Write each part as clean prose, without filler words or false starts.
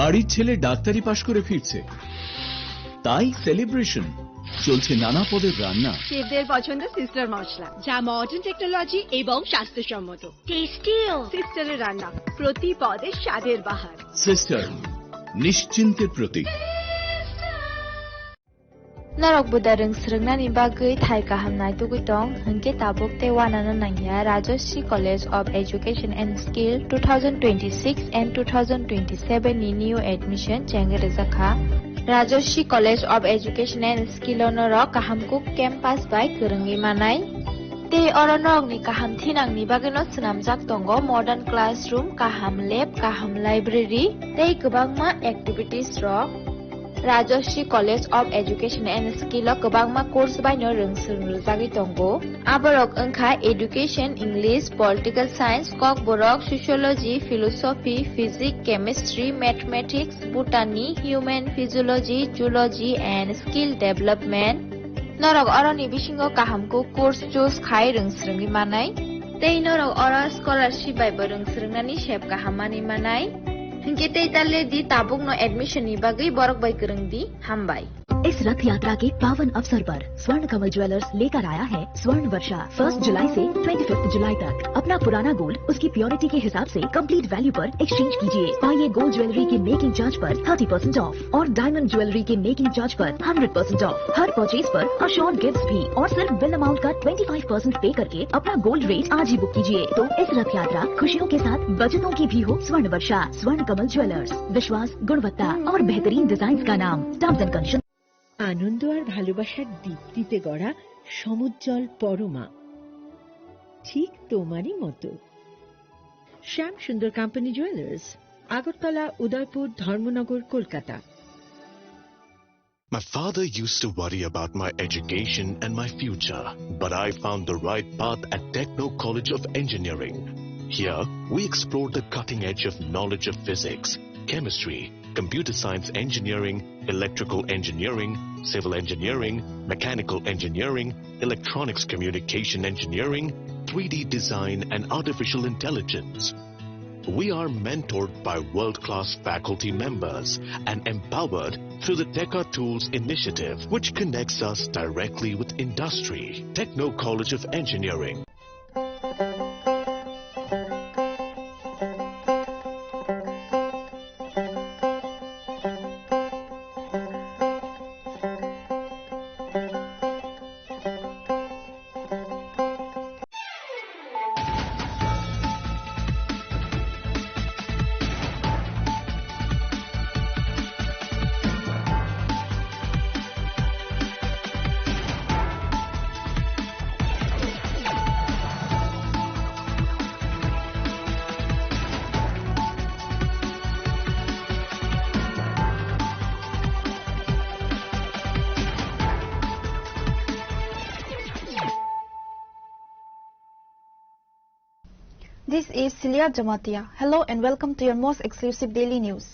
বাড়ির ছেলে ডাক্তারি পাশ করে ফিরছে, তাই সেলিব্রেশন। চলছে নানা পদের রান্না। শেফদের পছন্দ সিস্টার মশলা, যা মডার্ন টেকনোলজি এবং স্বাস্থ্যসম্মত। টেস্টিও সিস্টারের রান্না, প্রতি পদে স্বাদের বাহার। Sister, নিশ্চিন্তের Pratik. Narok budareng srengna ni bagai thai kahamnai tugitong hengke tabuk te wanana nangya Rajoshi College of Education and Skill 2026 and 2027 ni new admission jengere zakha Rajoshi College of Education and Skill onoro kahamkuk campus by kerengi manai te oronok ni kaham thinang ni bagino snamjak tongo modern classroom kaham lab kaham library te gobangma activities rok Rajoshi College of Education and Skill o gobangma course by no rungsrungjagi tongo aborok engkha education English political science kok borok sociology philosophy physics chemistry mathematics botany human physiology zoology and skill development norok oroni bisingo kahamko course choose khai rungsrungi manai tei norok ora scholarship by rungsrungnani shep kahamani manai Hingke tale di tabuk no admission ni bagai borok bai kereng di hambai. इस रथ यात्रा के पावन अवसर पर स्वर्ण कमल jewellers लेकर आया है स्वर्ण वर्षा 1 जुलाई से 25 जुलाई तक। अपना पुराना गोल्ड उसकी प्योरिटी के हिसाब से कंप्लीट वैल्यू पर एक्सचेंज कीजिए। पाइए गोल्ड ज्वेलरी के मेकिंग चार्ज पर 30% ऑफ और डायमंड ज्वेलरी के मेकिंग चार्ज पर 100% ऑफ। हर परचेज पर अश्योर्ड गिफ्ट भी और सिर्फ बिल अमाउंट का 25% पे करके अपना गोल्ड रेट आज ही बुक कीजिए। तो इस रथ यात्रा खुशियों के साथ बचतों की भी हो। स्वर्ण वर्षा स्वर्ण कमल ज्वेलर्स, विश्वास गुणवत्ता और बेहतरीन डिजाइन का नाम। Terms and condition. আনন্দ আর ভালোবাসার দীপ্তিতে গড়া সমুজ্জ্বল পরমা, ঠিক তোমারই মতো। শ্যাম সুন্দর company jewellers, Agartala, Udaipur, Dharmanagar, Kolkata. My father used to worry about my education and my future, but I found the right path at Techno College of Engineering. Here, we explored the cutting edge of knowledge of physics, chemistry, computer science engineering, electrical engineering, civil engineering, mechanical engineering, electronics communication engineering, 3D design and artificial intelligence. We are mentored by world-class faculty members and empowered through the Tekka Tools initiative, which connects us directly with industry. Techno College of Engineering. This is Celia Jamatia. Hello and welcome to your most exclusive daily news.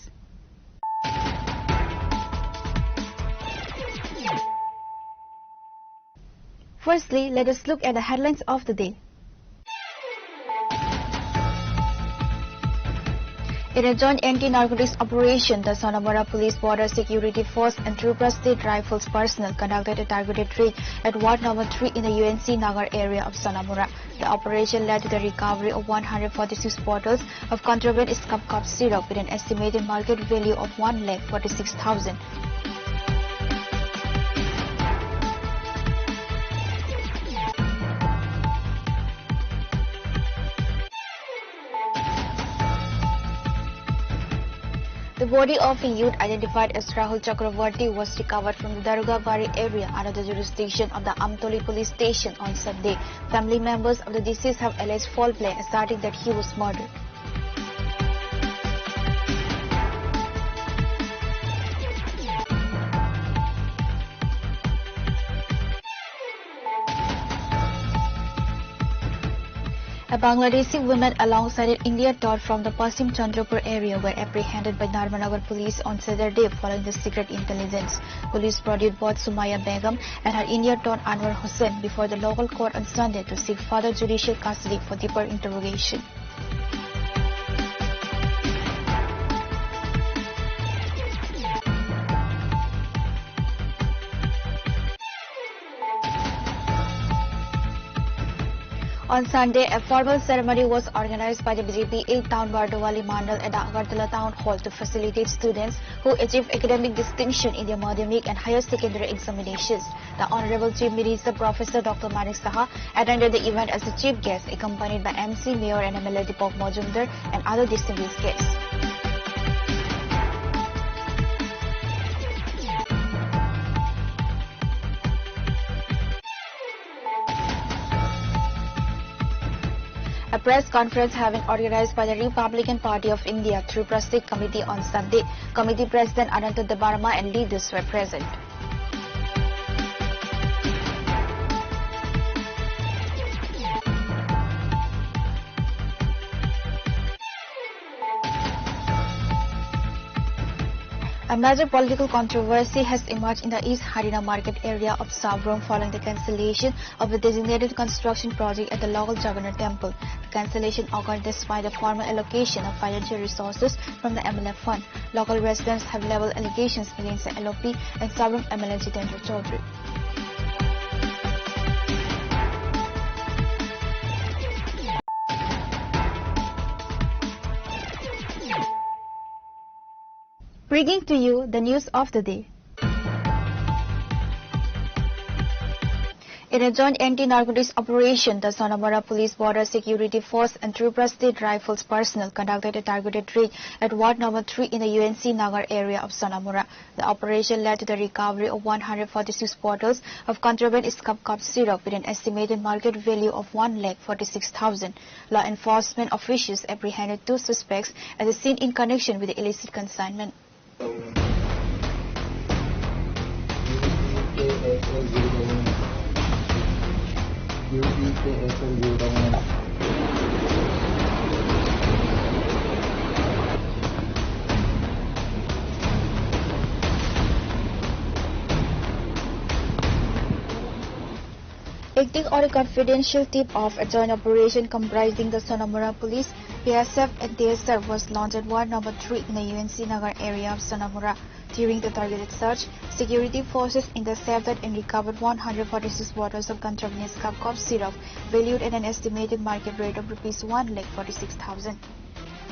Firstly, let us look at the headlines of the day. In a joint anti-narcotics operation, the Sonamora Police Border Security Force and Tripura State Rifles personnel conducted a targeted raid at Ward Number 3 in the UNC Nagar area of Sonamora. The operation led to the recovery of 146 bottles of contraband skunk cough syrup with an estimated market value of 1,46,000. The body of a youth identified as Rahul Chakravarti was recovered from the Darugabari area under the jurisdiction of the Amtoli police station on Sunday. Family members of the deceased have alleged foul play, asserting that he was murdered. A Bangladeshi woman alongside an India tour from the Pasim Chandrapur area were apprehended by Narmanagar police on Saturday following the secret intelligence. Police brought both Sumaya Begum and her India tour Anwar Hussain before the local court on Sunday to seek further judicial custody for deeper interrogation. On Sunday, a formal ceremony was organized by the BJP 8th Town Bardawali Mandal at the Agartala Town Hall to facilitate students who achieve academic distinction in their Madhyamik and higher secondary examinations. The Honorable Chief Minister Professor Dr. Manik Saha attended the event as a chief guest, accompanied by MC, Mayor and MLA Deepak Majumdar and other distinguished guests. A press conference has been organized by the Republican Party of India through Prastik Committee on Sunday. Committee President Ananta Debarma and leaders were present. A major political controversy has emerged in the East Harina market area of Sabrom following the cancellation of a designated construction project at the local Jagannath temple. The cancellation occurred despite the formal allocation of financial resources from the MLF fund. Local residents have leveled allegations against the LOP and Sabrom MLA Jitendra Chaudhary. Bringing to you the news of the day. In a joint anti-narcotics operation, the Sonamora Police Border Security Force and Tripura State Rifles personnel conducted a targeted raid at Ward Number 3 in the UNC Nagar area of Sonamora. The operation led to the recovery of 146 bottles of contraband scab cough syrup with an estimated market value of 1,46,000. Law enforcement officials apprehended 2 suspects at the scene in connection with the illicit consignment. Acting on a confidential tip-off, a joint operation comprising the Sonamora Police, PSF and TSR was launched at Ward Number 3 in the UNC Nagar area of Sonamora. During the targeted search, security forces intercepted and recovered 146 bottles of contraband scab cough syrup valued at an estimated market rate of Rs 1,46,000.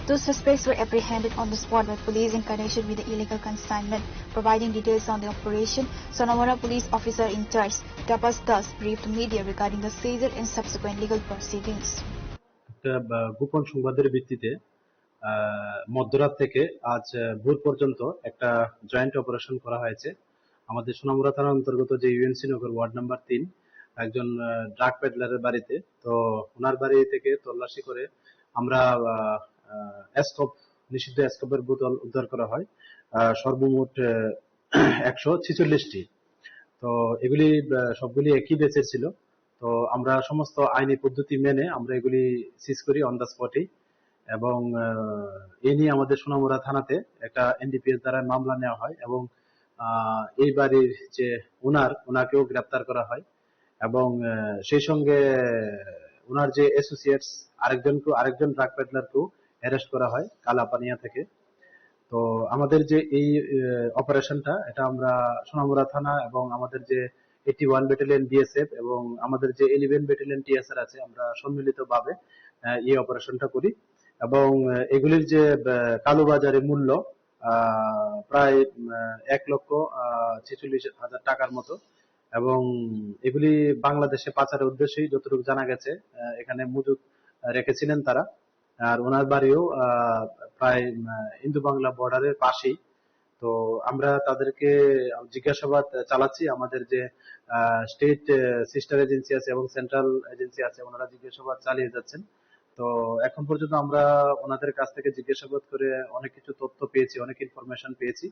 2 suspects were apprehended on the spot by police in connection with the illegal consignment. Providing details on the operation, Sonamora police officer in charge, Tapas Das, briefed media regarding the seizure and subsequent legal proceedings. গোপন সংবাদের ভিত্তিতে মধ্যরাত থেকে আজ ভোর পর্যন্ত একটা joint operation করা হয়েছে। আমাদের সোনামুড়া থানার অন্তর্গত যে ইউএনসি নগর ওয়ার্ড নাম্বার 3 একজন ড্রাগ পেডলারের বাড়িতে, তো ওনার বাড়ি থেকে তল্লাশি করে আমরা এসকপ, নিষিদ্ধ এসকপের বোতল উদ্ধার করা হয় সর্বমোট 146টি। তো এগুলি সবগুলি একই ব্যাচের ছিল। তো আমরা সমস্ত আইনি পদ্ধতি মেনে আমরা এগুলি সিজ করি অন দ্য স্পটে, এবং এই নিয়ে আমাদের সোনামুড়া থানাতে একটা এনডিপিএস দ্বারা মামলা নেওয়া হয়, এবং এই বাড়ির যে ওনাকেও গ্রেপ্তার করা হয়, এবং সেই সঙ্গে ওনার যে অ্যাসোসিয়েটস আরেকজন ড্রাগ পেডলারকেও অ্যারেস্ট করা হয় কালাপানিয়া থেকে। তো আমাদের যে এই অপারেশনটা, এটা আমরা সোনামুড়া থানা এবং আমাদের যে 81 ব্যাটালিয়ন বিএসএফ এবং আমাদের যে 11 ব্যাটালিয়ন টিএসআর আছে, আমরা সম্মিলিতভাবে এই অপারেশনটা করি। এবং এগুলির যে কালোবাজারে মূল্য প্রায় 1,46,000 টাকার মতো, এবং এগুলি বাংলাদেশে পাচারের উদ্দেশ্যেই যতটুকু জানা গেছে এখানে মজুদ রেখেছিলেন তারা। আর ওনার বাড়িও প্রায় ইন্দো বাংলা বর্ডারের পাশেই। তো আমরা তাদেরকে জিজ্ঞাসাবাদ চালাচ্ছি। আমাদের যে স্টেট সিস্টার এজেন্সি আছে এবং সেন্ট্রাল এজেন্সি আছে, ওনারা জিজ্ঞাসাবাদ চালিয়ে যাচ্ছেন। তো এখন পর্যন্ত আমরা ওনাদের কাছ থেকে জিজ্ঞাসাবাদ করে অনেক কিছু তথ্য পেয়েছি, অনেক ইনফরমেশন পেয়েছি।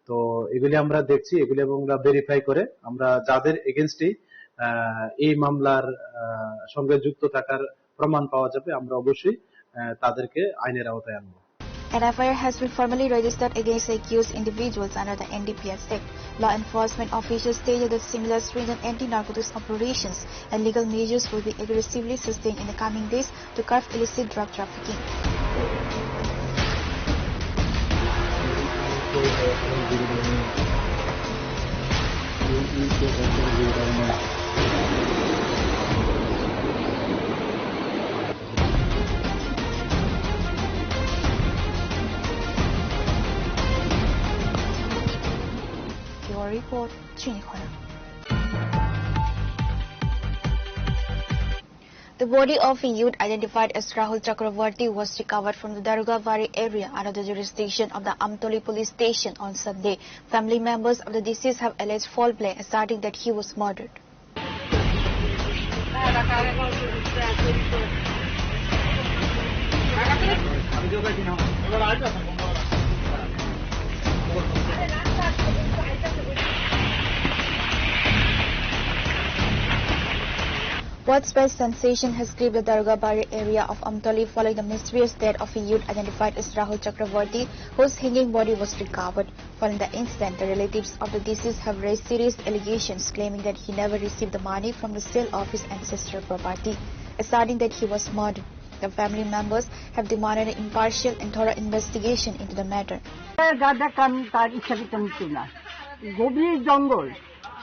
তো এগুলি আমরা দেখছি, এগুলি এবং আমরা ভেরিফাই করে আমরা যাদের এগেইনস্টে এই মামলার সঙ্গে যুক্ত থাকার প্রমাণ পাওয়া যাবে, আমরা অবশ্যই তাদেরকে আইনের আওতায় আনবো। An FIR has been formally registered against the accused individuals under the NDPS Act. Law enforcement officials stated that similar stringent anti-narcotics operations and legal measures will be aggressively sustained in the coming days to curb illicit drug trafficking. Chinikhora. The body of a youth identified as Rahul Chakravarti was recovered from the Darugavadi area under the jurisdiction of the Amtoli police station on Sunday. Family members of the deceased have alleged foul play, asserting that he was murdered. Widespread sensation has gripped the Darugavadi area of Amtoli following the mysterious death of a youth identified as Rahul Chakravarti, whose hanging body was recovered. Following the incident, the relatives of the deceased have raised serious allegations claiming that he never received the money from the sale of his ancestral property, asserting that he was murdered. The family members have demanded an impartial and thorough investigation into the matter. গভীর জঙ্গল,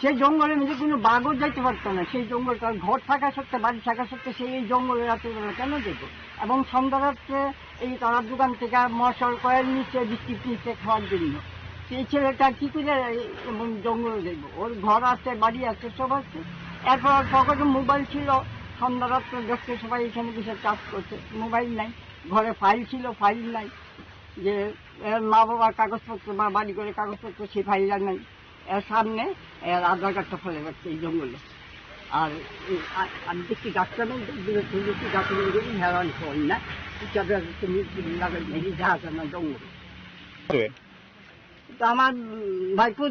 সেই জঙ্গলের মধ্যে কোনো বাঘও যাইতে পারতো না। সেই জঙ্গল তার ঘর থাকা সত্ত্বে, বাড়ি থাকা সত্ত্বে সেই এই জঙ্গলে রাত্রিবেলা কেন যেত? এবং সন্ধ্যা রাত্রে এই তারার দোকান থেকে মশাল কয়েল নিচে বিস্কিট নিচে খাওয়ার জন্য সেই ছেলেটা কি করে এবং জঙ্গলে যাইব? ওর ঘর আছে, বাড়ি আছে, সব আছে। এরপর পকেটে মোবাইল ছিল, সন্ধ্যা রাত্রে দেখতে সবাই এখানে বসে কাজ করছে, মোবাইল নাই। ঘরে ফাইল ছিল, ফাইল নাই। যে মা বাবার কাগজপত্র বা বাড়ি করে কাগজপত্র সেই ফাইলটা নাই। এর সামনে এর আধার কার্ডটা ফেলে রাখছে এই জঙ্গলে। আর আমি দেখছি গাছটা নেই, গাছের হেরান করি না, লাগাই জাহাজ না জঙ্গলে। তো আমার ভাইপো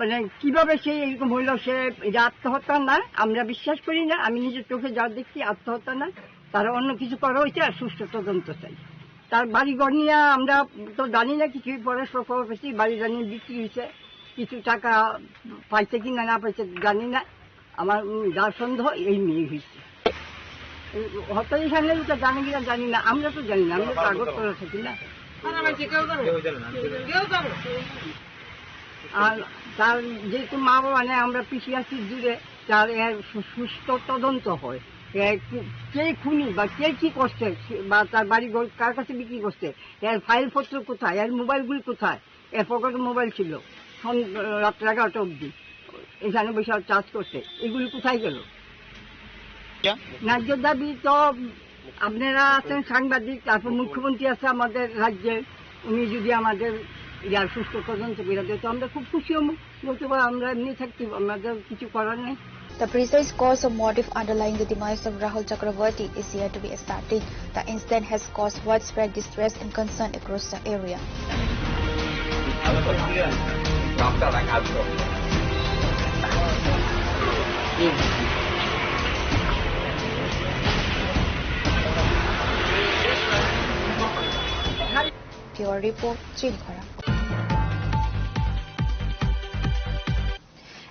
মানে কিভাবে সে এরকম হইল, সে এটা আত্মহত্যা না, আমরা বিশ্বাস করি না। আমি নিজের চোখে যা দেখছি আত্মহত্যা না, তারা অন্য কিছু করা হয়েছে আর সুষ্ঠু তদন্ত চাই। তার বাড়িঘর নিয়ে আমরা তো জানি না কিছুই, পরে খবর পেয়েছি বাড়ি জানিয়ে বিক্রি হয়েছে, কিছু টাকা পাইছে কিনা না পাইছে জানি না। আমার যার সন্দেহ এই মেয়ে হয়েছে, হয়তো এখানে জানি কিনা জানি না, আমরা তো জানি না, আমরা কাগজ করে থাকি না। আর তার যেহেতু মা বাবা নেই, আমরা পিছিয়ে আছি দূরে, তার সুস্থ তদন্ত হয়। কে খুনি বা কে কি করছে বা তার বাড়ি কার কাছে বিক্রি করছে, এর ফাইল পত্র কোথায়, এর মোবাইলগুলি কোথায়? এর পকেটে মোবাইল ছিল রাত্রে 11টা অব্দি, এখানে বসে চার্জ করছে, এগুলি কোথায় গেল? ন্যায্য দাবি তো আপনারা আছেন সাংবাদিক, তারপর মুখ্যমন্ত্রী আছে আমাদের রাজ্যের, উনি যদি আমাদের ইয়ার সুস্থ তদন্ত করে দেয় তো আমরা খুব খুশি হব। বলতে পারি আমরা এমনি থাকতে, আমাদের কিছু করার নেই। The precise cause or motive underlying the demise of Rahul Chakravarti is yet to be established. The incident has caused widespread distress and concern across the area. Pure report, Chinikhora.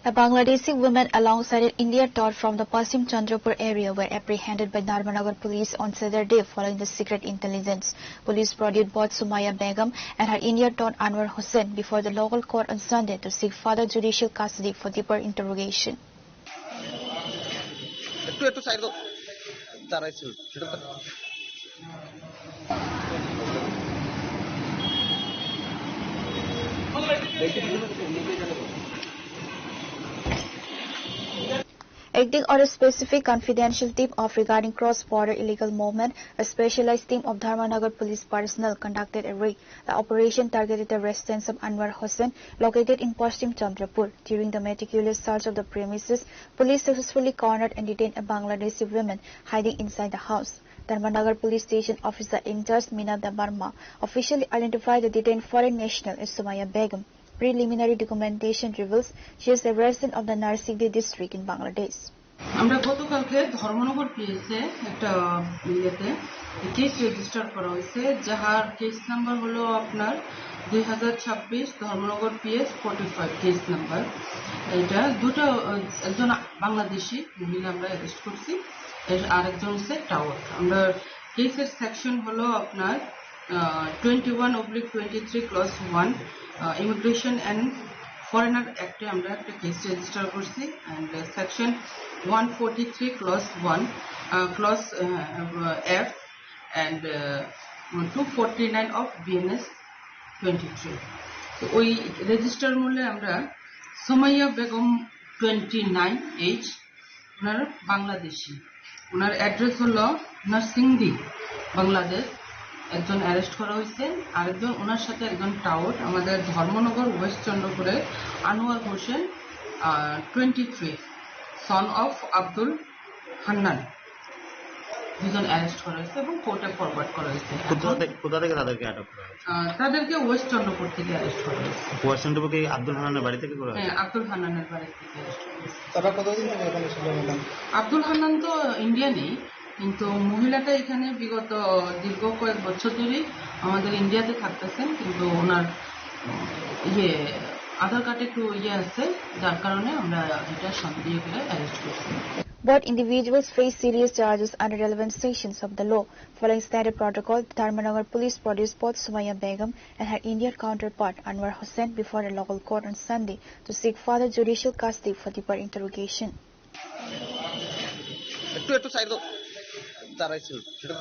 A Bangladeshi woman alongside an Indian tour from the Pasim Chandrapur area were apprehended by Dharmanagar police on Saturday following the secret intelligence. Police brought both Sumaya Begum and her Indian tour Anwar Hussain before the local court on Sunday to seek further judicial custody for deeper interrogation. Acting on a specific confidential tip-off regarding cross-border illegal movement, a specialized team of Dharmanagar police personnel conducted a raid. The operation targeted the residence of Anwar Hussain, located in Pasim Chandrapur. During the meticulous search of the premises, police successfully cornered and detained a Bangladeshi woman hiding inside the house. Dharmanagar police station officer in charge Minada Barma officially identified the detained foreign national as Sumaya Begum. Preliminary documentation reveals she is a resident of the Narsigdi district in Bangladesh. আমরা গতকালকে ধর্মনগর পিএসে একটা case register করা হয়েছে, যাহার case number হলো আপনার 2026 Dharmanagar PS 45 case number. এটা দুটো, একজন বাংলাদেশি মহিলা আমরা অ্যারেস্ট করছি, আর একজন হচ্ছে টাওয়ার। আমরা কেসের সেকশন হলো আপনার 21/23 ক্লজ 1 ইমিগ্রেশন অ্যান্ড ফরেনার অ্যাক্টে আমরা একটা কেস রেজিস্টার করছি, and section 143 clause 1 clause F and 249 of BNS 23। তো ওই রেজিস্টার মূল্যে আমরা সোমাইয়া বেগম 29 এজ, ওনার বাংলাদেশি। ওনার অ্যাড্রেস হলো নারসিংদী, বাংলাদেশ। একজন অ্যারেস্ট করা হয়েছে, আরেকজন ওনার সাথে একজন টাউট আমাদের ধর্মনগর ওয়েস্ট চন্দ্রপুরের আনোয়ার হোসেন 23, সন অফ আব্দুল হান্নান। দুজন অ্যারেস্ট করা হয়েছে এবং কোর্টে ফরওয়ার্ড করা হয়েছে। কোথা থেকে তাদেরকে আটক করা হয়েছে? তাদেরকে ওয়েস্ট চন্দ্রপুর থেকে অ্যারেস্ট করা হয়েছে। ওয়েস্ট চন্দ্রপুরকে আব্দুল হান্নানের বাড়ি থেকে করা হয়েছে? হ্যাঁ, আব্দুল হান্নানের বাড়ি থেকে অ্যারেস্ট করা হয়েছে। তারা কতদিন থেকে এখানে ছিল ম্যাডাম? আব্দুল হান্নান তো ইন্ডিয়ানই, কিন্তু মহিলাটা এখানে বিগত দীর্ঘ কয়েক বছর ধরেই আমাদের ইন্ডিয়াতে থাকতেছেন, কিন্তু ওনার আধার কার্ডে একটু আছে, যার কারণে আমরা এটা সন্দেহ করে অ্যারেস্ট করছি। Both individuals face serious charges under relevant sections of the law. Following standard protocol, the Dharmanagar police produced both Sumaya Begum and her Indian counterpart Anwar Hossain before a local court on Sunday to seek further judicial custody for deeper interrogation. একটু side দাঁড়াইছিল সেটা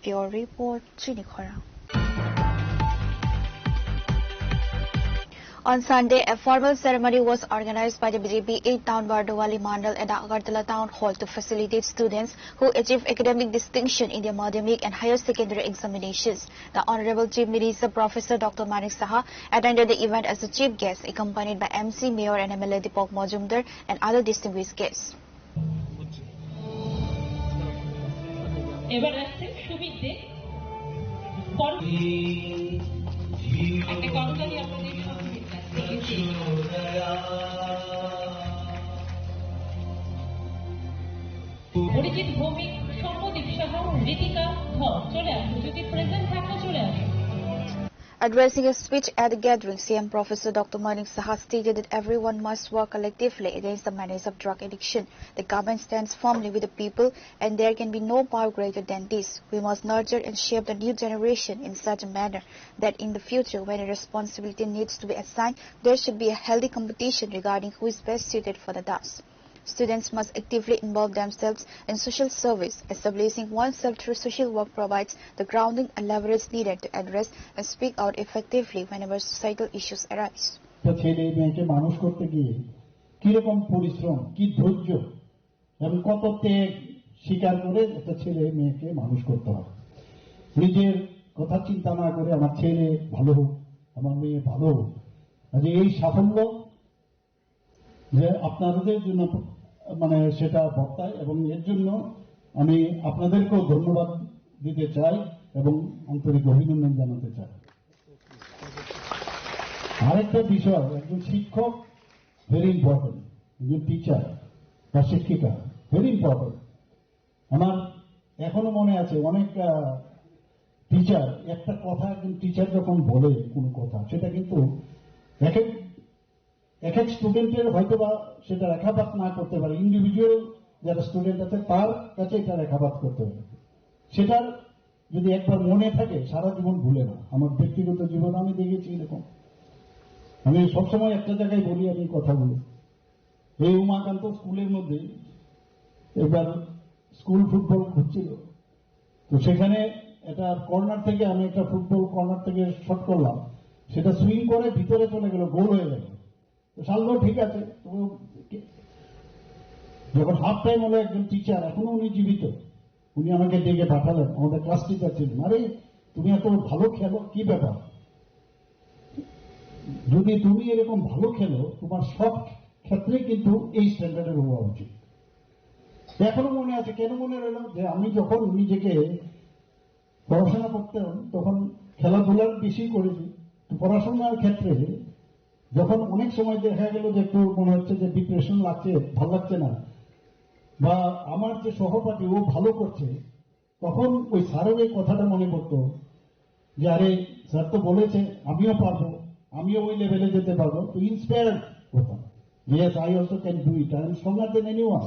Pure report, Chinikhora. On Sunday, a formal ceremony was organized by the BJP 8 Town Bardowali Mandal at the Agartala Town Hall to facilitate students who achieve academic distinction in their madhyamik and higher secondary examinations. The Honorable Chief Minister Professor Dr. Manik Saha attended the event as the chief guest, accompanied by MC, Mayor and MLA Deepak Majumdar and other distinguished guests. এবার আসছে সুবিধে একটা করতালি আপনাদের অরিজিৎ ভৌমিক, সৌম্যদীপ সাহা, ঋতিকা ধর চলে আসুন, যদি প্রেজেন্ট থাকলে চলে আসুন। Addressing a speech at the gathering, CM Professor Dr. Manik Saha stated that everyone must work collectively against the menace of drug addiction. The government stands firmly with the people, and there can be no power greater than this. We must nurture and shape the new generation in such a manner that in the future, when a responsibility needs to be assigned, there should be a healthy competition regarding who is best suited for the task. Students must actively involve themselves in social service. Establishing oneself through social work provides the grounding and leverage needed to address and speak out effectively whenever societal issues arise. ছেলে মেয়েকে মানুষ করতে গিয়ে কিরকম পরিশ্রম, কি ধৈর্য এবং কত ত্যাগ স্বীকার করে একটা ছেলে মেয়েকে মানুষ করতে হয়। নিজের কথা চিন্তা না করে আমার ছেলে ভালো হোক, আমার মেয়ে ভালো হোক, এই সাফল্য যে আপনাদের জন্য মানে সেটা বর্তায়, এবং এর জন্য আমি আপনাদেরকেও ধন্যবাদ দিতে চাই এবং আন্তরিক অভিনন্দন জানাতে চাই। আরেকটা বিষয়, একজন শিক্ষক ভেরি ইম্পর্টেন্ট, একজন টিচার বা শিক্ষিকা ভেরি ইম্পর্টেন্ট। আমার এখনো মনে আছে অনেক টিচার, একটা কথা একজন টিচার যখন বলে কোনো কথা, সেটা কিন্তু এক এক স্টুডেন্টের হয়তো বা সেটা রেখাপাত না করতে পারে, ইন্ডিভিজুয়াল যারা স্টুডেন্ট আছে তার কাছে এটা রেখাপাত করতে পারে। সেটার যদি একবার মনে থাকে সারা জীবন ভুলে না। আমার ব্যক্তিগত জীবন আমি দেখেছি এরকম। আমি সবসময় একটা জায়গায় বলি, আমি কথা বলি, এই উমাকান্ত স্কুলের মধ্যে এবার স্কুল ফুটবল ঘুরছিল, তো সেখানে একটা কর্নার থেকে আমি একটা ফুটবল কর্নার থেকে শট করলাম, সেটা সুইং করে ভিতরে চলে গেল, গোল হয়ে গেল। সাললো ঠিক আছে, যখন হাফ টাইম হলো একজন টিচার, এখনো উনি জীবিত, উনি আমাকে ডেকে পাঠালেন, আমাদের ক্লাস টিচার ছিলেন, আরে তুমি এত ভালো খেলো, কি ব্যাপার? যদি তুমি এরকম ভালো খেলো, তোমার সব ক্ষেত্রে কিন্তু এই স্ট্যান্ডার্ডের হওয়া উচিত। এখনো মনে আছে, কেন মনে রইল, যে আমি যখন নিজেকে পড়াশোনা করতাম তখন খেলাধুলার বেশি করেছি, পড়াশোনার ক্ষেত্রে যখন অনেক সময় দেখা গেল যে একটু মনে হচ্ছে যে ডিপ্রেশন লাগছে, ভালো লাগছে না, বা আমার যে সহপাঠী ও ভালো করছে, তখন ওই স্যারের এই কথাটা মনে পড়তো যে আরে স্যার তো বলেছে আমিও পারবো, আমিও ওই লেভেলে যেতে পারবো, তো ইন্সপায়ার হতাম, yes I also can do it, I am stronger than anyone.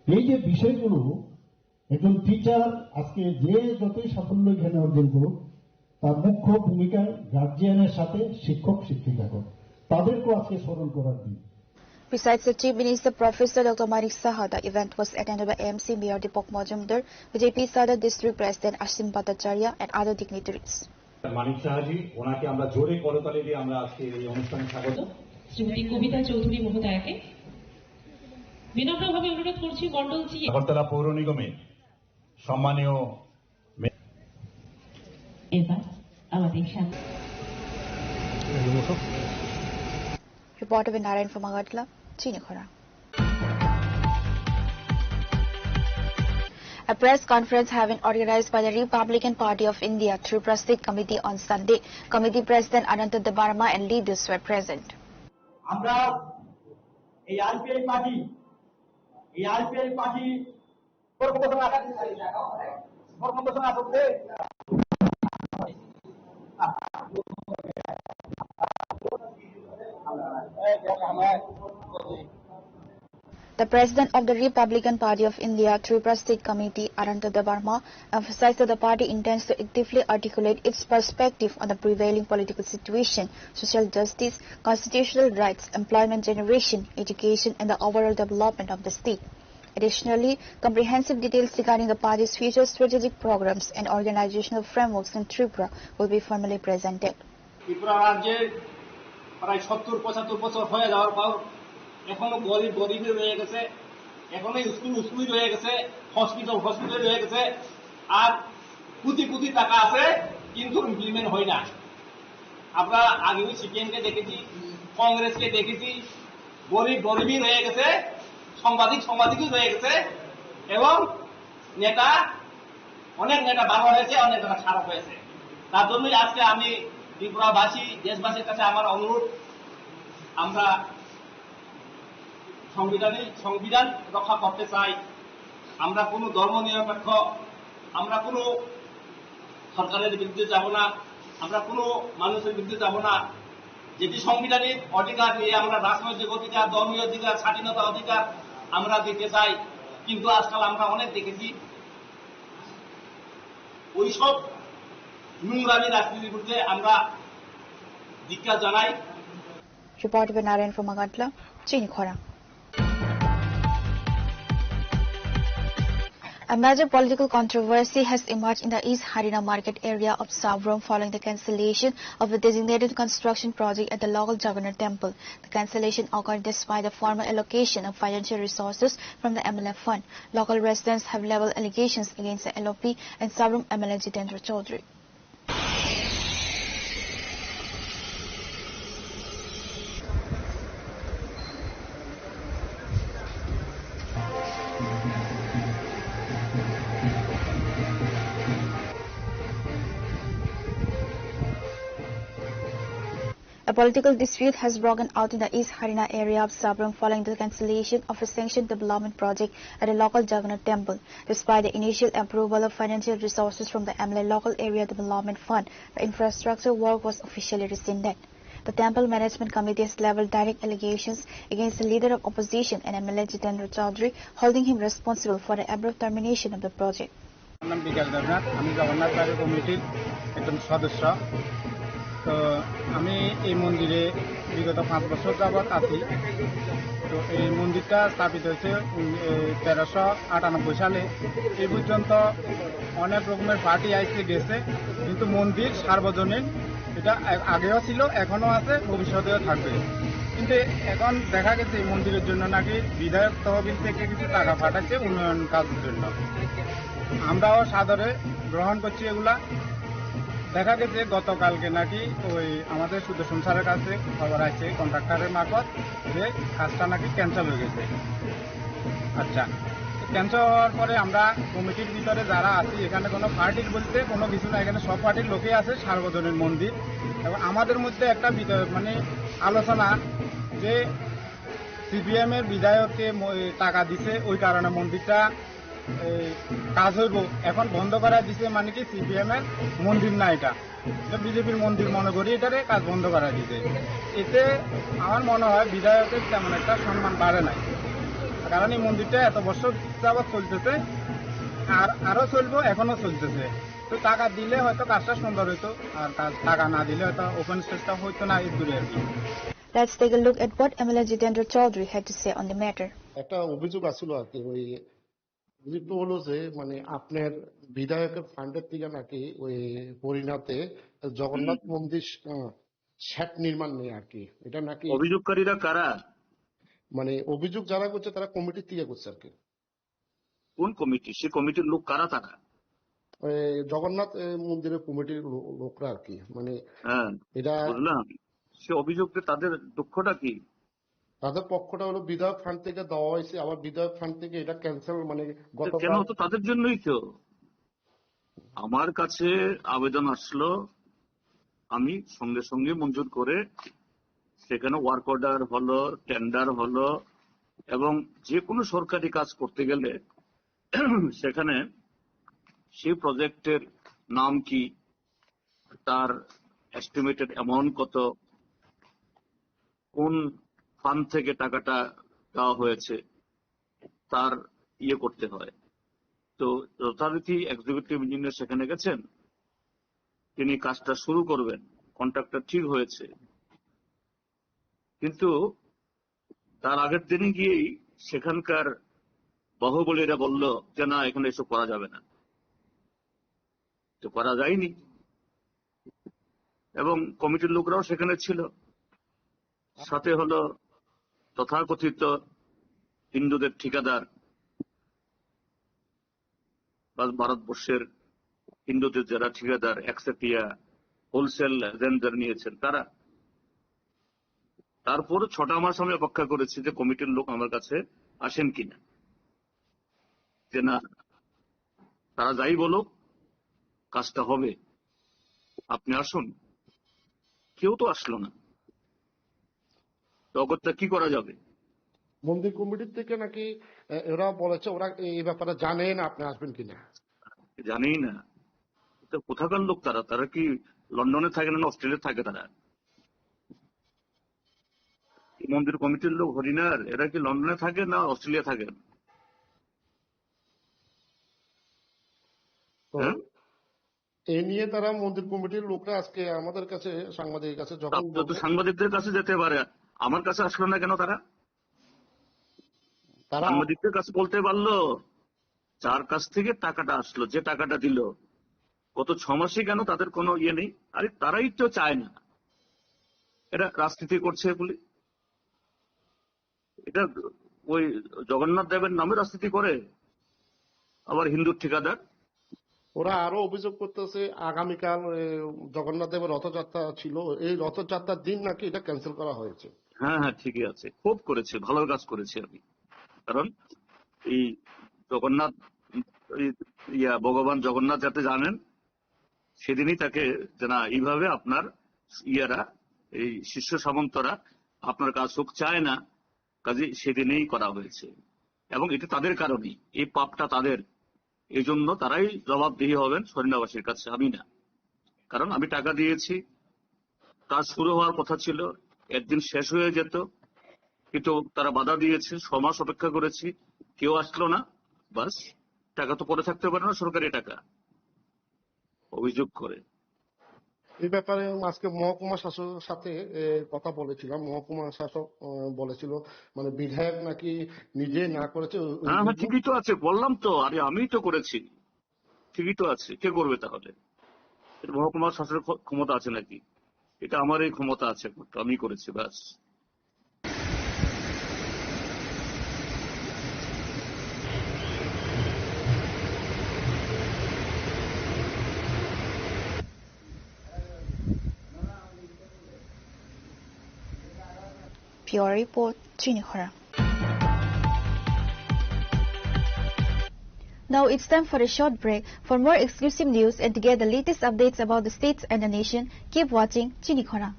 এই যে বিষয়গুলো একজন টিচার আজকে যে যতই সাফল্য এখানে অর্জন করুক, তার মুখ্য ভূমিকা গার্জিয়ানের সাথে শিক্ষক শিক্ষিকা করে, তাদেরকেও আজকে স্মরণ করার দিন। Besides the Chief Minister Professor Dr. Manik Saha, the event was attended by AMC Mayor Deepak Majumdar, BJP Sadar District President Ashim Bhattacharya and other dignitaries. মানিক সাহাজি ওনাকে আমরা জোরে করতালি দিয়ে আমরা আজকে এই অনুষ্ঠানে স্বাগত শ্রীমতী কবিতা চৌধুরী মহোদয়াকে বিনম্রভাবে অনুরোধ করছি মণ্ডলজি আগরতলা পৌর নিগমের সম্মানীয় এবার আমাদের সামনে Reporter by Narayan from Agartala, Chinikhora. A press conference has been organized by the Republican Party of India Tripura State Committee on Sunday. Committee President Ananta Debarma and leaders were present. আমরা এই আরপিআই party কর্মকর্তা আকারে কর্মকর্তা আসলে The President of the Republican Party of India Tripura State Committee, Ananta Debarma, emphasized that the party intends to actively articulate its perspective on the prevailing political situation, social justice, constitutional rights, employment generation, education and the overall development of the state. Additionally, comprehensive details regarding the party's future strategic programs and organizational frameworks in Tripura will be formally presented. Tripura রাজ্যের প্রায় 70-75 বছর হয়ে যাওয়ার পর এখনো গরিবই রয়ে গেছে, এখনো স্কুল রয়ে গেছে, হসপিটাল রয়ে গেছে, আর কোটি টাকা আছে কিন্তু ইমপ্লিমেন্ট হয় না। আমরা আগেও সিপিএমকে দেখেছি, কংগ্রেসকে দেখেছি, গরিবই রয়ে গেছে, সাংবাদিকই রয়ে গেছে এবং অনেক নেতা ভালো হয়েছে, অনেক নেতা খারাপ হয়েছে। তার জন্যই আজকে আমি ত্রিপুরাবাসী দেশবাসীর কাছে আমার অনুরোধ, আমরা সংবিধান রক্ষা করতে চাই। আমরা কোনো ধর্ম নিরপেক্ষ, আমরা কোনো সরকারের বিরুদ্ধে যাব না, আমরা কোনো মানুষের বিরুদ্ধে যাব না। যেটি সাংবিধানিক অধিকার নিয়ে আমরা রাজনৈতিক অধিকার, ধর্মীয় অধিকার, স্বাধীনতা অধিকার আমরা দিতে চাই, কিন্তু আজকাল আমরা অনেক দেখেছি ওইসব নোংরামি রাজনীতির বিরুদ্ধে আমরা ধিক্কার জানাই। Reported by Narayan from Agartala, Chinikhora. A major political controversy has emerged in the East Harina market area of Sabrom following the cancellation of a designated construction project at the local Jagannath temple. The cancellation occurred despite the formal allocation of financial resources from the MLF fund. Local residents have leveled allegations against the LOP and Sabrom MLA Jitendra Chaudhary. A political dispute has broken out in the East Harina area of Sabrom following the cancellation of a sanctioned development project at a local Jagannath temple. Despite the initial approval of financial resources from the MLA Local Area Development Fund, the infrastructure work was officially rescinded. The temple management committee has leveled direct allegations against the leader of opposition and MLA Jitendra Chaudhary, holding him responsible for the abrupt termination of the project. নাম বিকাশ দেবনাথ, আমি জগন্নাথ বাড়ি কমিটির একজন সদস্য। তো আমি এই মন্দিরে বিগত 5 বছর যাবৎ আছি। তো এই মন্দিরটা স্থাপিত হয়েছে 1398 সালে। এই পর্যন্ত অনেক রকমের পার্টি আইসে গেছে, কিন্তু মন্দির সার্বজনীন। এটা আগেও ছিল, এখনো আছে, ভবিষ্যতেও থাকবে। কিন্তু এখন দেখা গেছে এই মন্দিরের জন্য নাকি বিধায়ক তহবিল থেকে কিছু টাকা পাঠাচ্ছে উন্নয়ন কাজের জন্য। আমরাও সাদরে গ্রহণ করছি এগুলা। দেখা গেছে গতকালকে নাকি ওই আমাদের সুদর্শন স্যারের কাছে খবর আছে কন্ট্রাক্টরের মারফত যে কাজটা নাকি ক্যান্সেল হয়ে গেছে। আচ্ছা, ক্যান্সেল হওয়ার পরে আমরা কমিটির ভিতরে যারা আছি, এখানে কোনো পার্টির বলতে কোনো কিছু না, এখানে সব পার্টির লোকে আছে, সার্বজনীন মন্দির। এবং আমাদের মধ্যে একটা মানে আলোচনা যে সিপিএম এর বিধায়ককে টাকা দিছে, ওই কারণে মন্দিরটা কাজ হইব। এখন বন্ধ করা দিছে মানে কি সিপিএম এর মন্দির না, এটা বিজেপির মন্দির মনে করি, এটারে কাজ বন্ধ করা দিছে। এতে আমার মনে হয় বিধায়কের তেমন একটা সম্মান বাড়ে নাই, কারণ এই মন্দিরটা এত বছর যাবৎ চলতেছে, আর আরো চলবো, এখনো চলতেছে। তো টাকা দিলে হয়তো কাজটা সুন্দর হইতো, আর টাকা না দিলে হয়তো ওপেন স্পেসটা হইতো না, এই দূরে আর কি। Let's take a look at what MLA Jitendra Chaudhary had to say on the matter. একটা অভিযোগ আসছিল আর কি, ওই অভিযোগটা হলো যে মানে আপনার বিধায়কের ফান্ডের থেকে নাকি ওই হরিনাথে জগন্নাথ মন্দির শ্যাট নির্মাণ নেই আর কি, এটা নাকি অভিযোগকারীরা কারা? মানে অভিযোগ যারা করছে তারা কমিটির থেকে করছে আর কি। কোন কমিটি? সে কমিটির লোক কারা তারা? জগন্নাথ মন্দিরের কমিটির লোকরা আর কি, মানে এটা বুঝলাম। সে অভিযোগটা তাদের দুঃখটা কি? তাদের পক্ষটা হলো বিধায়ক ফান্ড থেকে দেওয়া হয়েছে, আবার বিধায়ক ফান্ড থেকে এটা ক্যান্সেল, মানে কেন? তো তাদের জন্যই তো আমার কাছে আবেদন আসলো, আমি সঙ্গে সঙ্গে মঞ্জুর করে সেখানে ওয়ার্ক অর্ডার হলো, টেন্ডার হলো, এবং যে কোনো সরকারি কাজ করতে গেলে সেখানে সেই প্রজেক্টের নাম কি, তার এস্টিমেটেড অ্যামাউন্ট কত, কোন ফান্ড থেকে টাকাটা দেওয়া হয়েছে, তার ইয়ে করতে হয়। তো যথারীতি এক্সিকিউটিভ ইঞ্জিনিয়ার সেখানে গেছেন, তিনি কাজটা শুরু করবেন, কন্ট্রাক্টটা ঠিক হয়েছে, কিন্তু তার আগের দিনে গিয়েই সেখানকার বাহুবলীরা বলল যে না, এখানে এসব করা যাবে না। তো করা যায়নি, এবং কমিটির লোকরাও সেখানে ছিল, সাথে হলো তথাকথিত হিন্দুদের ঠিকাদার বা ভারতবর্ষের হিন্দুদের যারা ঠিকাদার একচেটিয়া হোলসেল এজেন্টদের নিয়েছেন তারা। তারপর 6টা মাস আমি অপেক্ষা করেছি যে কমিটির লোক আমার কাছে আসেন কিনা, যে না, তারা যাই বলো কাজটা হবে, আপনি আসুন। কেউ তো আসলো না। জগৎটা কি করা যাবে? মন্দির কমিটির থেকে নাকি ওরা বলেছে ওরা এই ব্যাপারে জানেন, আপনি আসবেন কিনা জানেই না। তো কোথাকার লোক তারা? তারা কি লন্ডনে থাকে না অস্ট্রেলিয়া থাকে? তারা মন্দির কমিটির লোক হরিনার, এরা কি লন্ডনে থাকে না অস্ট্রেলিয়া থাকেন? এই নিয়ে তারা মন্দির কমিটির লোকরা আজকে আমাদের কাছে, সাংবাদিকের কাছে, যখন সাংবাদিকদের কাছে যেতে পারে, আমার কাছে আসলো না কেন? তারা সাংবাদিকদের কাছে বলতে পারলো, যার কাছ থেকে টাকাটা আসলো, যে টাকাটা দিল, গত 6 মাসে কেন তাদের কোনো ইয়ে নেই? আরে তারাই তো চায় না, এটা রাজনীতি করছে বলে। এটা ওই জগন্নাথ দেবের নামে রাজনীতি করে, আবার হিন্দুর ঠিকাদার। ওরা আরো অভিযোগ করতেছে আগামীকাল জগন্নাথ দেবের রথযাত্রা ছিল, এই রথযাত্রার দিন নাকি এটা ক্যান্সেল করা হয়েছে। হ্যাঁ হ্যাঁ, ঠিকই আছে, খুব করেছে, ভালো কাজ করেছে আমি। কারণ এই জগন্নাথ, ভগবান জগন্নাথ যাতে জানেন, সেদিনই তাকে না এইভাবে আপনার ইয়ারা, এই শিষ্য সামন্তরা আপনার কাজ হোক চায় না, কাজে সেদিনেই করা হয়েছে। এবং এটা তাদের কারণেই, এই পাপটা তাদের, এই জন্য তারাই জবাবদিহি হবেন সরিনাবাসীর কাছে, আমি না। কারণ আমি টাকা দিয়েছি, কাজ শুরু হওয়ার কথা ছিল, একদিন শেষ হয়ে যেত, কিন্তু তারা বাধা দিয়েছে। 6 মাস অপেক্ষা করেছি, কেউ আসলো না। বাস, টাকা তো পরে থাকতে পারে না, সরকারি টাকা, অভিযোগ করে। এই ব্যাপারে আজকে মহকুমা শাসকের সাথে কথা বলেছিলাম। মহকুমা শাসক বলেছিল মানে বিধায়ক নাকি নিজে না করেছে। হ্যাঁ হ্যাঁ, ঠিকই তো আছে, বললাম তো, আরে আমি তো করেছি, ঠিকই তো আছে। কে করবে তাহলে? মহকুমা শাসকের ক্ষমতা আছে নাকি? এটা আমার এই ক্ষমতা আছে, আমি করেছি, ব্যাস। Pure Report, Chinikhora. Now it's time for a short break. For more exclusive news and to get the latest updates about the states and the nation, keep watching Chinikhora.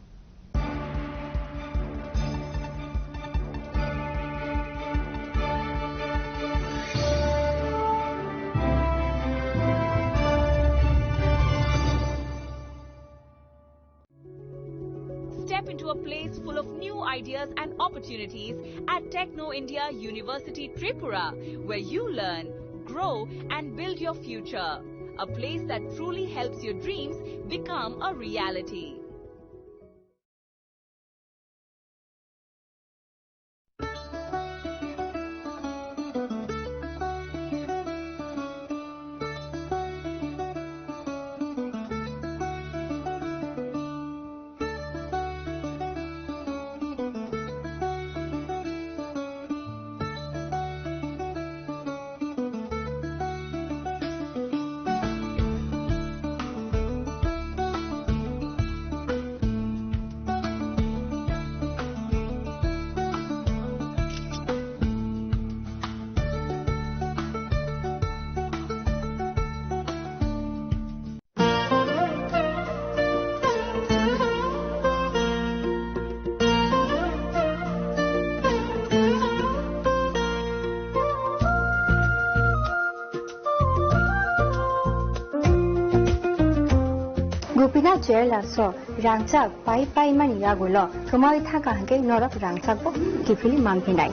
Step into a place full of new ideas and opportunities at Techno India University Tripura, where you learn, grow and build your future. A place that truly helps your dreams become a reality. Gopinath Jewelers so rangchak pai man yagulo thumai thaka hanke norak rangchak bo kifili manghinai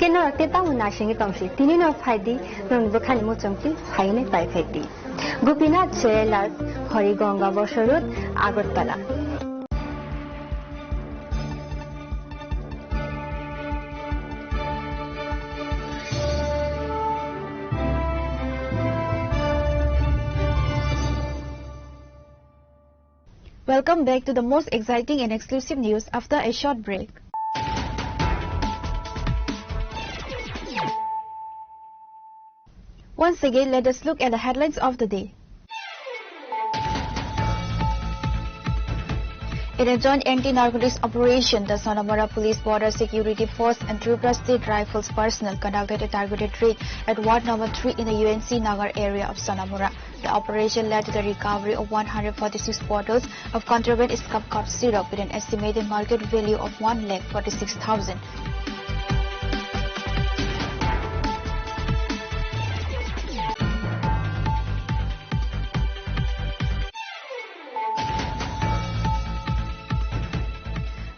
ke norak te tamu nasingi tongsi tini no phaidi non bukhani mo chongti phaine pai phaidi Gopinath Jewelers Horigonga Bosorut Agartala Welcome back to the most exciting and exclusive news after a short break. Once again, let us look at the headlines of the day. In a joint anti-narcotics operation, the Sonamora Police Border Security Force and Tripura State Rifles personnel conducted a targeted raid at Ward Number 3 in the UNC Nagar area of Sonamora. The operation led to the recovery of 146 bottles of contraband scum cough syrup with an estimated market value of 1,46,000.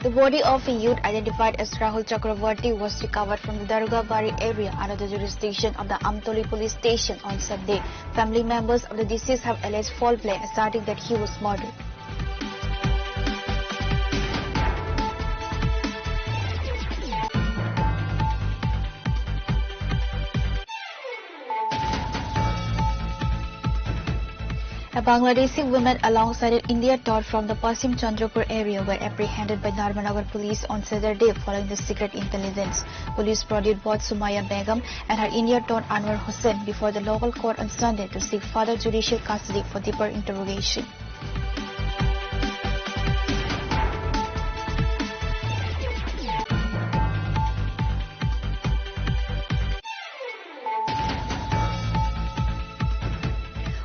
The body of a youth identified as Rahul Chakravarti was recovered from the Darugabari area under the jurisdiction of the Amtoli police station on Sunday. Family members of the deceased have alleged foul play, asserting that he was murdered. A Bangladeshi woman alongside an India tour from the Pasim Chandrapur area were apprehended by Narmanagar police on Saturday following the secret intelligence. Police prodded both Sumaya Begum and her India tour Anwar Hussain before the local court on Sunday to seek further judicial custody for deeper interrogation.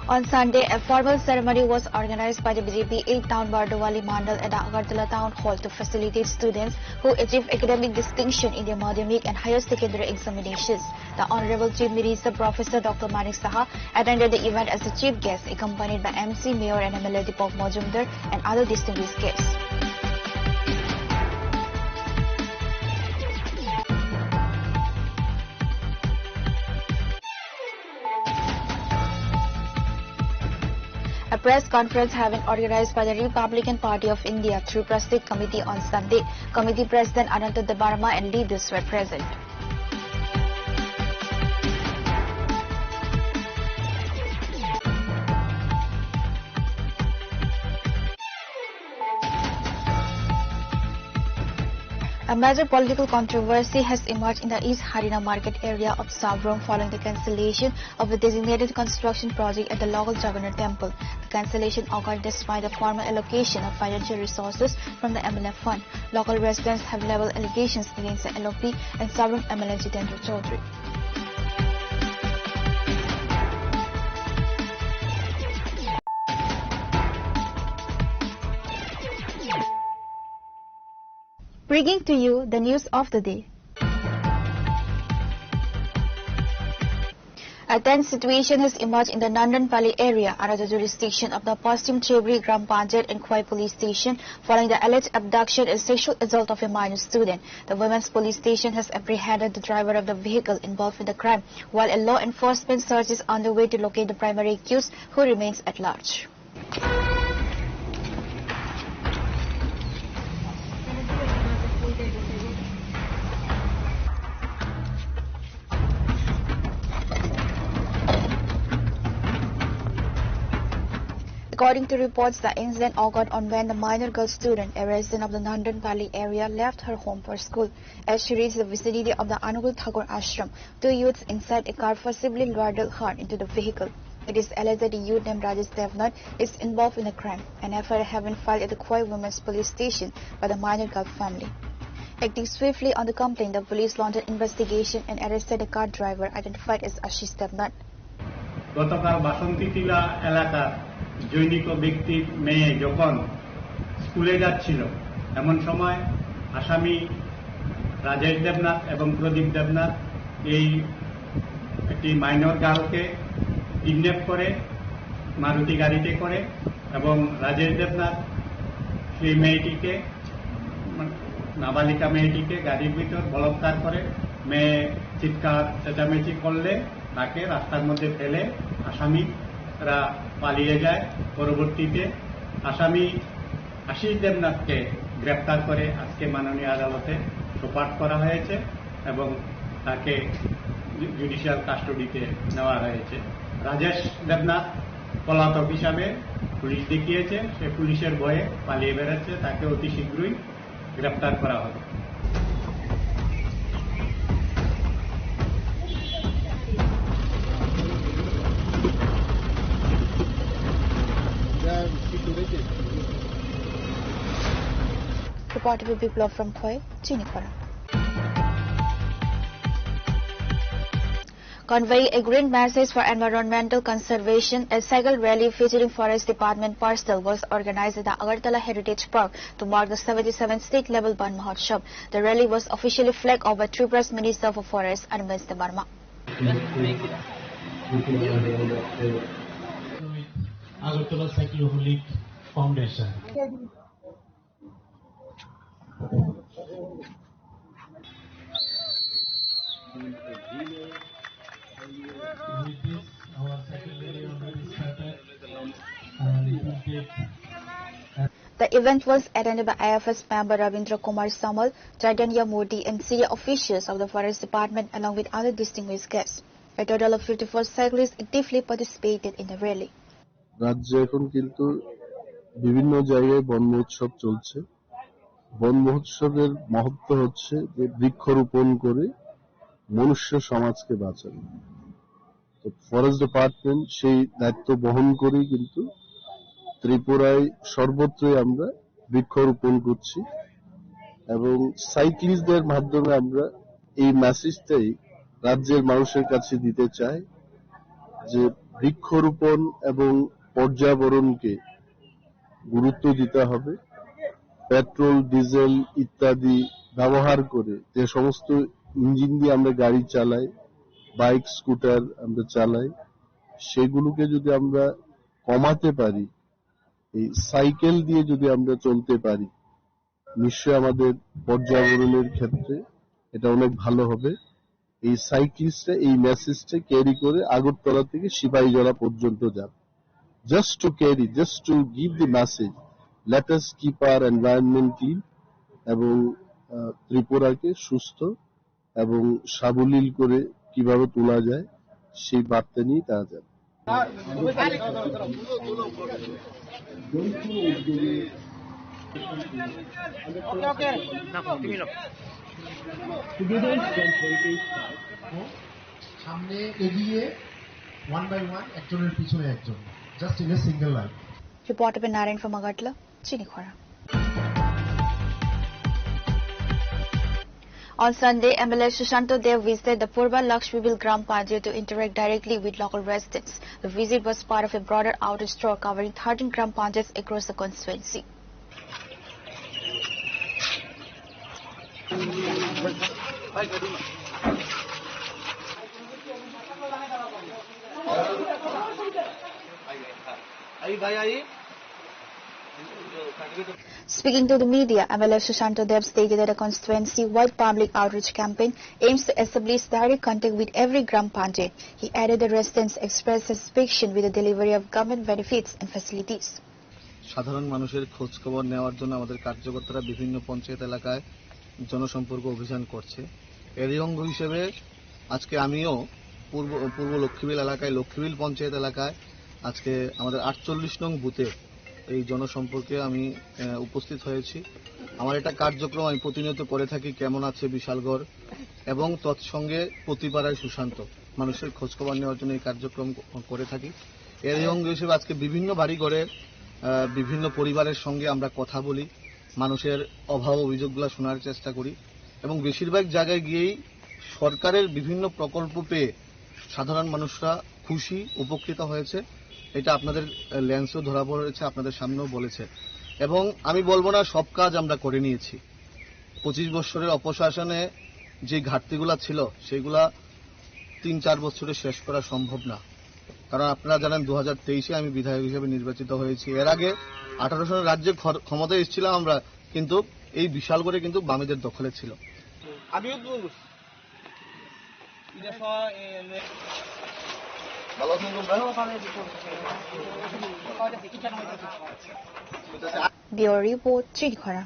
On Sunday, a formal ceremony was organized by the BJP 8 Town Bardawali Mandal at the Agartala Town Hall to facilitate students who achieve academic distinction in their madhyamik and higher secondary examinations. The Honorable Chief Minister Professor Dr. Manik Saha attended the event as the chief guest, accompanied by MC Mayor and MLA Deepak Majumdar and other distinguished guests. A press conference has been organized by the Republican Party of India through Tripura Committee on Sunday. Committee President Ananta Debarma and leaders were present. A major political controversy has emerged in the East Harina market area of Sabrom following the cancellation of a designated construction project at the local Jagannath temple. The cancellation occurred despite the formal allocation of financial resources from the MLF fund. Local residents have leveled allegations against the LOP and Sabrom MLA Jitendra Chaudhary. Bringing to you the news of the day. A tense situation has emerged in the Nandan Valley area under the jurisdiction of the Paschim Chebri Gram Panchayat and Khwai police station following the alleged abduction and sexual assault of a minor student. The women's police station has apprehended the driver of the vehicle involved in the crime, while a law enforcement search is underway to locate the primary accused, who remains at large. According to reports, the incident occurred on when the minor girl student, a resident of the Nandan Valley area, left her home for school. As she reached the vicinity of the Anugul Thakur Ashram, two youths inside a car forcibly lured her into the vehicle. It is alleged that a youth named Rajesh Devnath is involved in the crime. An FIR has been filed at the Khwai Women's Police Station by the minor girl family. Acting swiftly on the complaint, the police launched an investigation and arrested a car driver identified as Ashish Devnath. গতকাল বাসন্তী টিলা এলাকার জৈনিক ব্যক্তির মেয়ে যখন স্কুলে যাচ্ছিল এমন সময় আসামি রাজেশ দেবনাথ এবং প্রদীপ দেবনাথ এই একটি মাইনর গার্লকে কিডন্যাপ করে মারুতি গাড়িতে করে এবং রাজেশ দেবনাথ সেই মেয়েটিকে, নাবালিকা মেয়েটিকে গাড়ির ভিতর বলাৎকার করে। মেয়ে চিৎকার চেঁচামেচি করলে তাকে রাস্তার মধ্যে ফেলে আসামিরা পালিয়ে যায়। পরবর্তীতে আসামি আশিস দেবনাথকে গ্রেপ্তার করে আজকে মাননীয় আদালতে সোপর্দ করা হয়েছে এবং তাকে জুডিশিয়াল কাস্টডিতে নেওয়া হয়েছে। রাজেশ দেবনাথ পলাতক হিসাবে পুলিশ দেখিয়েছে, সে পুলিশের ভয়ে পালিয়ে বেড়াচ্ছে, তাকে অতি শীঘ্রই গ্রেপ্তার করা হবে। Reported by Biplov from Khoi, Chinikhara. Conveying a green message for environmental conservation, a cycle rally featuring Forest Department personnel was organized at the Agartala Heritage Park to mark the 77th state-level Ban Mahotsav. The rally was officially flagged off by Tripura's Minister for Forests, Anumesta Barma. Agartala Cycloholic Foundation. With this, our cycle rally already started, and it will take. The event was attended by IFS member Ravindra Kumar Samal, Chaitanya Modi and senior officials of the Forest Department along with other distinguished guests. A total of 54 cyclists actively participated in the rally. রাজ্যে এখন কিন্তু বিভিন্ন জায়গায় বন মহোৎসব চলছে। বন মহোৎসবের মহত্ব হচ্ছে যে বৃক্ষরোপণ করে মনুষ্য সমাজকে বাঁচানো। তো ফরেস্ট ডিপার্টমেন্ট সেই দায়িত্ব বহন করেই কিন্তু ত্রিপুরায় সর্বত্রই আমরা বৃক্ষরোপণ করছি এবং সাইক্লিস্টদের মাধ্যমে আমরা এই মেসেজটাই রাজ্যের মানুষের কাছে দিতে চাই যে বৃক্ষরোপণ এবং পর্যাবরণকে গুরুত্ব দিতে হবে। পেট্রোল, ডিজেল ইত্যাদি ব্যবহার করে যে সমস্ত ইঞ্জিন দিয়ে আমরা গাড়ি চালাই, বাইক, স্কুটার আমরা চালাই, সেগুলোকে যদি আমরা কমাতে পারি, এই সাইকেল দিয়ে যদি আমরা চলতে পারি, নিশ্চয় আমাদের পর্যাবরণের ক্ষেত্রে এটা অনেক ভালো হবে। এই সাইক্লিস্টরা এই মেসেজটা ক্যারি করে আগরতলা থেকে সিপাহীজলা পর্যন্ত যাবে। Just to carry, just to give the message, let us keep our environment clean এবং ত্রিপুরাকে সুস্থ এবং সাবলীল করে কিভাবে তোলা যায় সেই বার্তা নিয়ে তারা যাবে। সামনে এগিয়ে 1 by 1 একজনের পিছনে একজন, just in a single line. Reported by Narayan from Agartala, Chinikhara. On Sunday, MLA Sushanto Dev visited the Purba Lakshmibil Gram Panchayat to interact directly with local residents. The visit was part of a broader outreach tour covering 13 Gram Panchayats across the constituency. Speaking to the media, MLA Sushanto Dev stated that a constituency-wide public outreach campaign aims to establish direct contact with every Gram Panchayat. He added that residents expressed satisfaction with the delivery of government benefits and facilities. সাধারণ মানুষের খোঁজ খবর নেওয়ার জন্য আমাদের কার্যকর্তারা বিভিন্ন পঞ্চায়েত এলাকায় জনসম্পর্ক অভিযান করছে। এরই অঙ্গ হিসেবে আজকে আমিও পূর্ব লক্ষ্মীবিল এলাকায়, লক্ষ্মীবিল পঞ্চায়েত এলাকায় আজকে আমাদের 48 নং বুথে এই জনসম্পর্কে আমি উপস্থিত হয়েছি। আমার এটা কার্যক্রম আমি প্রতিনিয়ত করে থাকি, কেমন আছে বিশালগড় এবং তৎসঙ্গে প্রতিপাড়ায় সুশান্ত, মানুষের খোঁজখবর নেওয়ার জন্য এই কার্যক্রম করে থাকি। এর অঙ্গ হিসেবে আজকে বিভিন্ন বাড়িঘরে বিভিন্ন পরিবারের সঙ্গে আমরা কথা বলি, মানুষের অভাব অভিযোগগুলো শোনার চেষ্টা করি এবং বেশিরভাগ জায়গায় গিয়েই সরকারের বিভিন্ন প্রকল্প পেয়ে সাধারণ মানুষরা খুশি, উপকৃত হয়েছে। এটা আপনাদের লেন্সও ধরা পড়েছে, আপনাদের সামনেও বলেছে এবং আমি বলবো না সব কাজ আমরা করে নিয়েছি। 25 বছরের অপশাসনে যে ঘাটতিগুলা ছিল সেগুলা 3-4 বছরে শেষ করা সম্ভব না। কারণ আপনারা জানেন 2023-এ আমি বিধায়ক হিসেবে নির্বাচিত হয়েছি। এর আগে 18 সালে রাজ্যে ক্ষমতায় এসেছিলাম আমরা, কিন্তু এই বিশাল করে কিন্তু বামেদের দখলে ছিল। Bureau Report, Chidkhara.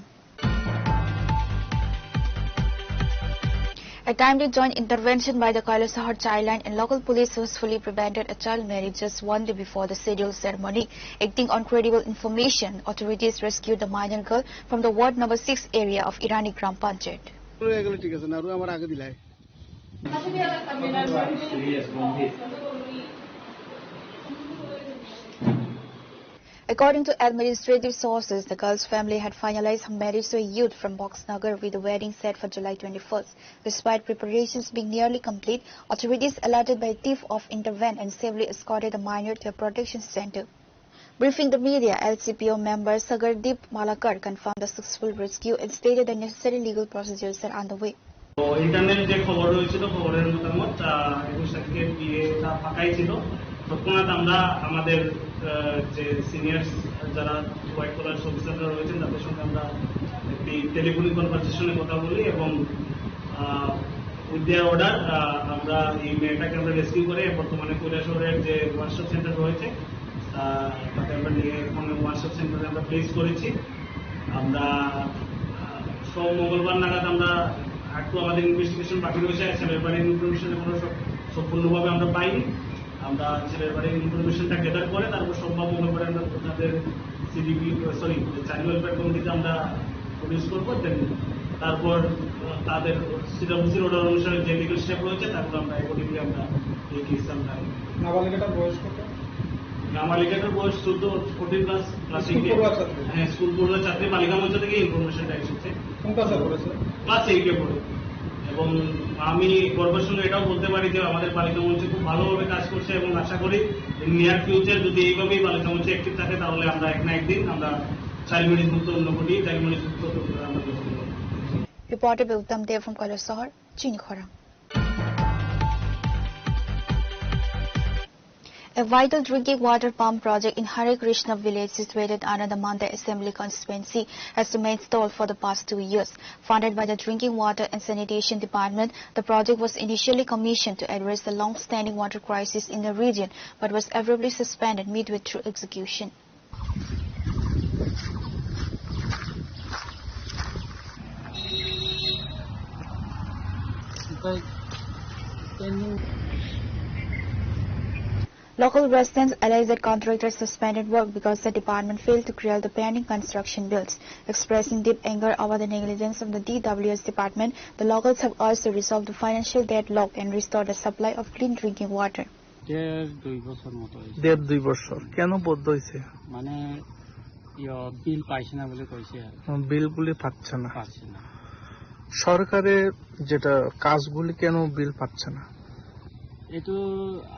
A timely joint intervention by the Kailasahar Childline and local police successfully prevented a child marriage just one day before the scheduled ceremony. Acting on credible information, authorities rescued the minor girl from the Ward Number 6 area of Irani Gram Panchayat. According to administrative sources, the girl's family had finalized her marriage to a youth from Boxnagar with the wedding set for July 21st. Despite preparations being nearly complete, authorities alerted by a thief-off intervened and safely escorted the minor to a protection center. Briefing the media, LCPO member Sagardeep Malakar confirmed the successful rescue and stated the necessary legal procedures are underway. Internet যে খবর হয়েছিল খবরের মতামত 21 তারিখে বিয়েটা ফাঁকাই ছিল। তৎক্ষণাৎ আমরা আমাদের যে সিনিয়র যারা হোয়াইট কলার অফিসাররা রয়েছেন তাদের সঙ্গে আমরা একটি টেলিফোনিক কনভারসেশনে কথা বলি এবং উইথ দেয়ার অর্ডার আমরা এই মেয়েটাকে আমরা রেস্কিউ করে বর্তমানে কৈলাসহরের যে ওয়ার্কশপ সেন্টার রয়েছে তাতে আমরা নিয়ে এখন ওয়ার্কশপ সেন্টারে আমরা প্লেস করেছি। আমরা সব মঙ্গলবার নাগাদ আমরা একটু আমাদের ইনভেস্টিগেশন বাকি রয়েছে, ছেলের বাড়ির ইনফরমেশন এখনো সম্পূর্ণভাবে আমরা পাইনি। আমরা ছেলের বাড়ির ইনফরমেশনটা গ্যাদার করে তারপর সোমবার মঙ্গলবারে আমরা তাদের চাইল্ড ওয়েলফেয়ার কমিটিতে আমরা প্রডিউস করবো। তারপর তাদের সিডব্লিউসির অর্ডার অনুসারে যে লিগাল স্টেপ রয়েছে তারপর আমরা অ্যাকর্ডিংলি আমরা এই কেস আমরা নাবালিকাটার বয়স কত? নাবালিকাটার বয়স 14 প্লাস ক্লাস 8। হ্যাঁ, স্কুল পড়ুয়া ছাত্রী। বালিকা মঞ্চ থেকে ইনফরমেশনটা এসেছে। কোন ক্লাসে পড়েছে? ক্লাস 8-এ পড়ে। এবং আমি গর্বের সঙ্গে এটাও বলতে পারি যে আমাদের বালিকা মঞ্চ খুব ভালোভাবে কাজ করছে এবং আশা করি নিয়ার ফিউচার যদি এইভাবেই বালিকা মঞ্চ অ্যাক্টিভ থাকে তাহলে আমরা এক না একদিন আমরা চাইল্ড ম্যারেজ মুক্ত অন্য কোটি চাইল্ড ম্যারেজ মুক্ত আমরা করতে পারবো। Reported by Uttam Dev from Kailasahar, Chinikhara. A vital drinking water pump project in Hare Krishna village situated under the Manda Assembly constituency has remained stalled for the past 2 years. Funded by the Drinking Water and Sanitation Department, the project was initially commissioned to address the long-standing water crisis in the region, but was abruptly suspended midway through execution. Local residents allege that contractors suspended work because the department failed to clear the pending construction bills. Expressing deep anger over the negligence of the DWS department, the locals have urged to resolve the financial deadlock and restore the supply of clean drinking water. 1.5 বছর কেন বন্ধ হয়েছে? মানে বিল পাইছে না বলে কইছে। বিলগুলি পাচ্ছে না। সরকারের যেটা কাজগুলি কেন বিল পাচ্ছে না? এতো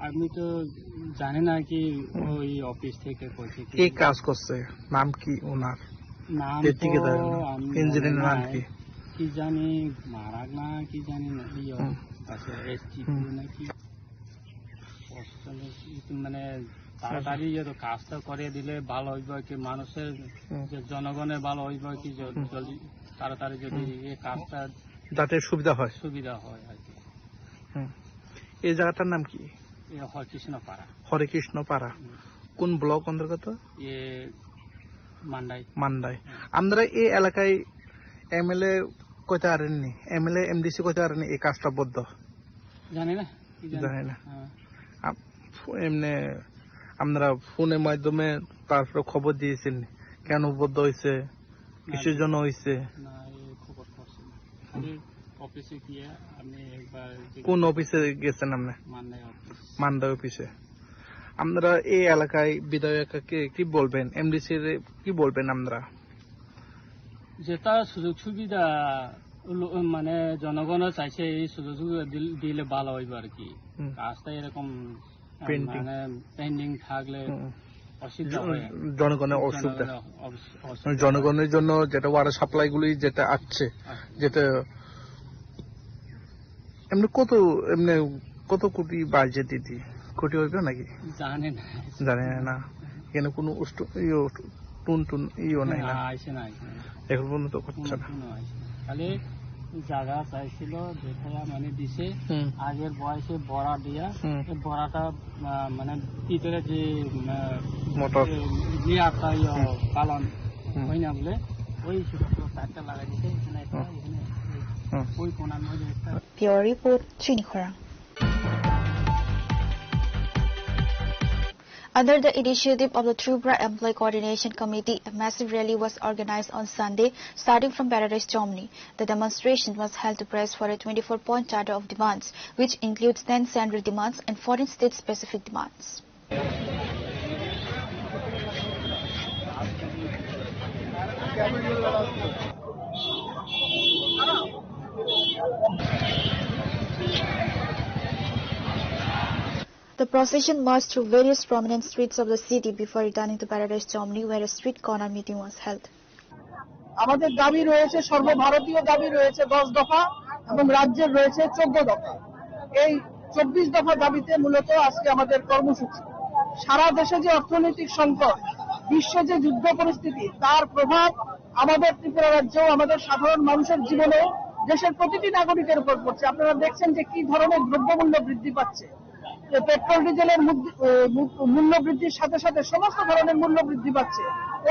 আমি তো জানি না কি ওই অফিস থেকে কইছে কি কাজ করছে, নাম কি ওনার? নাম ইঞ্জিনিয়ার নাম কি? কি জানি মারাক না কি জানি না আছে এসটিপি নাকি মানে তাড়াতাড়ি কাজটা করে দিলে ভালো হইব কি মানুষের জনগণের ভালো হইব কি জলদি তাড়াতাড়ি যদি এই কাজটা যাতে সুবিধা হয় আর কি। এই জায়গাটার নাম কি? হরে কৃষ্ণ পাড়া। কোন ব্লক অন্তর্গত? মান্ডাই। আমরা এই এলাকায় এমএলএ কইতে পারেননি, এমএলএ এমডিসি কইতে পারেননি এই কাজটা বদ্ধ? জানি না। এমনি আমরা ফোনের মাধ্যমে তারপরে খবর দিয়েছেন কেন বদ্ধ হয়েছে, কিসের জন্য হয়েছে? কোন অফিসে গেছেন আপনি? মান্ডাই অফিসে। আমরা এই এলাকায় বিধায়ককে কি বলবেন, এমডিসি কি বলবেন? আমরা যেটা সুযোগ সুবিধা মানে জনগণও চাইছে এই সুযোগ সুবিধা দিলে ভালো হইব আর কি। কাজটা এরকম মানে পেন্ডিং থাকলে জনগণের অসুবিধা, জনগণের জন্য যেটা ওয়াটার সাপ্লাই গুলি যেটা আসছে, যেটা এমনি কত কোটি বাজেট দিদি কোটি হইবে নাকি জানে না এখানে কোনো টুন টুন নাই না এখন পর্যন্ত করছে না খালি জায়গা চাইছিল দেখায়া মানে দিছে আগের বয়সে বড়া দিয়া বড়াটা মানে ভিতরে যে মোটর ইয়াটা পালন হয় না বলে ওই ছোট তারটা লাগাই দিছে এখানে একটা ওই কোনার মধ্যে একটা Pure Report, Chinikhora. Under the initiative of the Tripura Employee Coordination Committee, a massive rally was organized on Sunday, starting from Paradise, Germany. The demonstration was held to press for a 24-point charter of demands, which includes 10 central demands and 14 state-specific demands. The procession marched through various prominent streets of the city before returning to Paradise, Germany, where a street corner meeting was held. আমাদের দাবি রয়েছে, সর্বভারতীয় দাবি রয়েছে 10 দফা এবং রাজ্যের রয়েছে 14 দফা। এই 24 দফা দাবিতে মূলত আজকে আমাদের কর্মসূচি। সারা দেশে যে অর্থনৈতিক সংকট, বিশ্বে যে যুদ্ধ পরিস্থিতি, তার প্রভাব আমাদের ত্রিপুরা রাজ্যেও আমাদের সাধারণ মানুষের জীবনে দেশের প্রতিটি নাগরিকের উপর পড়ছে। আপনারা দেখছেন যে কি ধরনের দ্রব্যমূল্য বৃদ্ধি পাচ্ছে। পেট্রোল ডিজেলের মূল্য বৃদ্ধির সাথে সাথে সমস্ত ধরনের মূল্য বৃদ্ধি পাচ্ছে।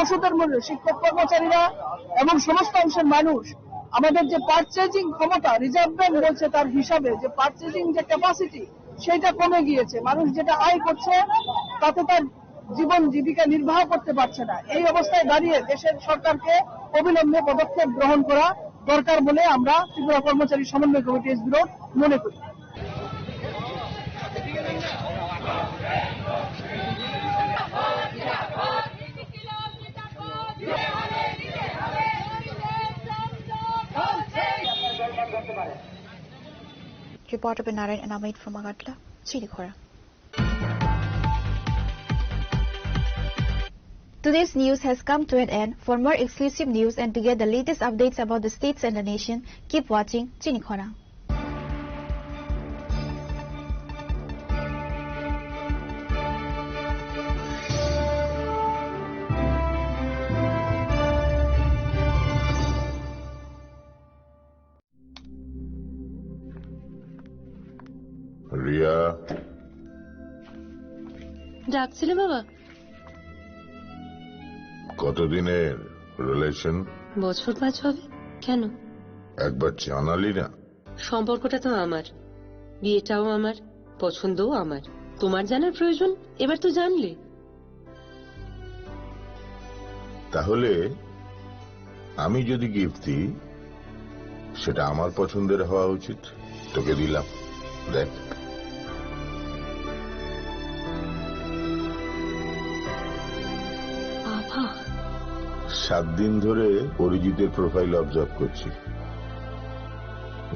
ওষুধের মূল্য, শিক্ষক কর্মচারীরা এবং সমস্ত অংশের মানুষ, আমাদের যে পারচেজিং ক্ষমতা, রিজার্ভ ব্যাংক বলছে তার হিসাবে যে পারচেজিং যে ক্যাপাসিটি, সেটা কমে গিয়েছে। মানুষ যেটা আয় করছে তাতে তার জীবন জীবিকা নির্বাহ করতে পারছে না। এই অবস্থায় দাঁড়িয়ে দেশের সরকারকে অবিলম্বে পদক্ষেপ গ্রহণ করা দরকার বলে আমরা ত্রিপুরা কর্মচারী সমন্বয় কমিটি এসবিরো মনে করি। Reporter Benaran and Amit from Agatla, Chinikhora. Today's news has come to an end. For more exclusive news and to get the latest updates about the states and the nation, keep watching Chinikhora. Riya, ডাকছিলে বাবা? কতদিনের relation? বছর 5 হবে। কেন? একবার জানালি না? সম্পর্কটা তো আমার, বিয়েটাও আমার, পছন্দও আমার। তোমার জানার প্রয়োজন? এবার তো জানলে। তাহলে আমি যদি গিফট দিই, সেটা আমার পছন্দের হওয়া উচিত। তোকে দিলাম, দেখ। বাবা, 7 দিন ধরে অরিজিতের প্রোফাইল অবজার্ভ করছি।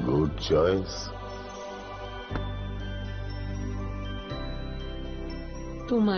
Good choice. তোমার